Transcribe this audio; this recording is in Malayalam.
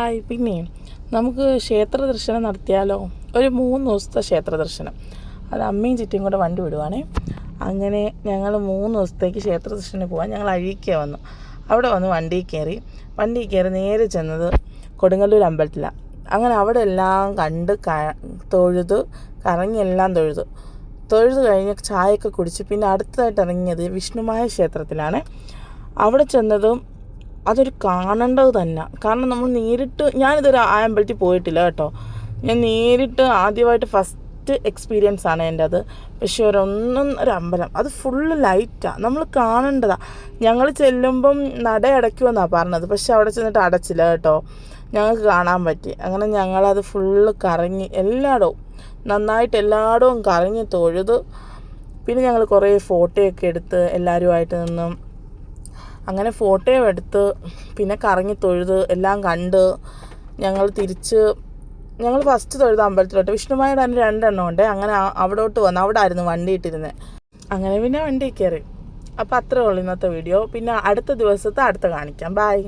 ഹായ്, പിന്നെ നമുക്ക് ക്ഷേത്ര ദർശനം നടത്തിയാലോ? ഒരു 3 ദിവസത്തെ ക്ഷേത്ര ദർശനം. അത് അമ്മയും ചുറ്റും കൂടെ വണ്ടി വിടുവാണേ. അങ്ങനെ ഞങ്ങൾ 3 ദിവസത്തേക്ക് ക്ഷേത്ര ദർശനം പോകാൻ ഞങ്ങൾ അഴീക്ക വന്നു. അവിടെ വന്ന് വണ്ടിയിൽ കയറി നേരെ ചെന്നത് കൊടുങ്ങല്ലൂർ അമ്പലത്തിലാണ്. അങ്ങനെ അവിടെ എല്ലാം കണ്ട് തൊഴുത് എല്ലാം തൊഴുത് കഴിഞ്ഞ് ചായയൊക്കെ കുടിച്ച് പിന്നെ അടുത്തതായിട്ട് ഇറങ്ങിയത് വിഷ്ണുമായ ക്ഷേത്രത്തിലാണ്. അവിടെ ചെന്നതും അതൊരു കാണേണ്ടത് തന്നെ. കാരണം നമ്മൾ നേരിട്ട്, ഞാനിതൊരു ആ അമ്പലത്തിൽ പോയിട്ടില്ല കേട്ടോ. ഞാൻ നേരിട്ട് ആദ്യമായിട്ട് ഫസ്റ്റ് എക്സ്പീരിയൻസ് ആണ് എൻ്റെ അത്. പക്ഷേ ഒരു അമ്പലം, അത് ഫുള്ള് ലൈറ്റാണ്, നമ്മൾ കാണേണ്ടതാണ്. ഞങ്ങൾ ചെല്ലുമ്പം നട അടയ്ക്കുമെന്നാണ് പറഞ്ഞത്, പക്ഷെ അവിടെ ചെന്നിട്ട് അടച്ചില്ല കേട്ടോ. ഞങ്ങൾക്ക് കാണാൻ പറ്റി. അങ്ങനെ ഞങ്ങളത് ഫുള്ള് കറങ്ങി നന്നായിട്ട് എല്ലായിടവും കറങ്ങി തൊഴുത്. പിന്നെ ഞങ്ങൾ കുറേ ഫോട്ടോയൊക്കെ എടുത്ത് എല്ലാവരുമായിട്ട് നിന്നും അങ്ങനെ ഫോട്ടോയും എടുത്ത് പിന്നെ കറങ്ങി തൊഴുത് എല്ലാം കണ്ട് ഞങ്ങൾ ഫസ്റ്റ് തൊഴുത അമ്പലത്തിലോട്ട് വിഷ്ണുമായുടെ തന്നെ 2 എണ്ണം ഉണ്ട്. അങ്ങനെ അവിടോട്ട് വന്നു. അവിടെ ആയിരുന്നു വണ്ടി ഇട്ടിരുന്നത്. അങ്ങനെ പിന്നെ വണ്ടി കയറി. അപ്പോൾ അത്രേ ഉള്ളൂ ഇന്നത്തെ വീഡിയോ. പിന്നെ അടുത്ത ദിവസത്തെ കാണിക്കാം. ബൈ.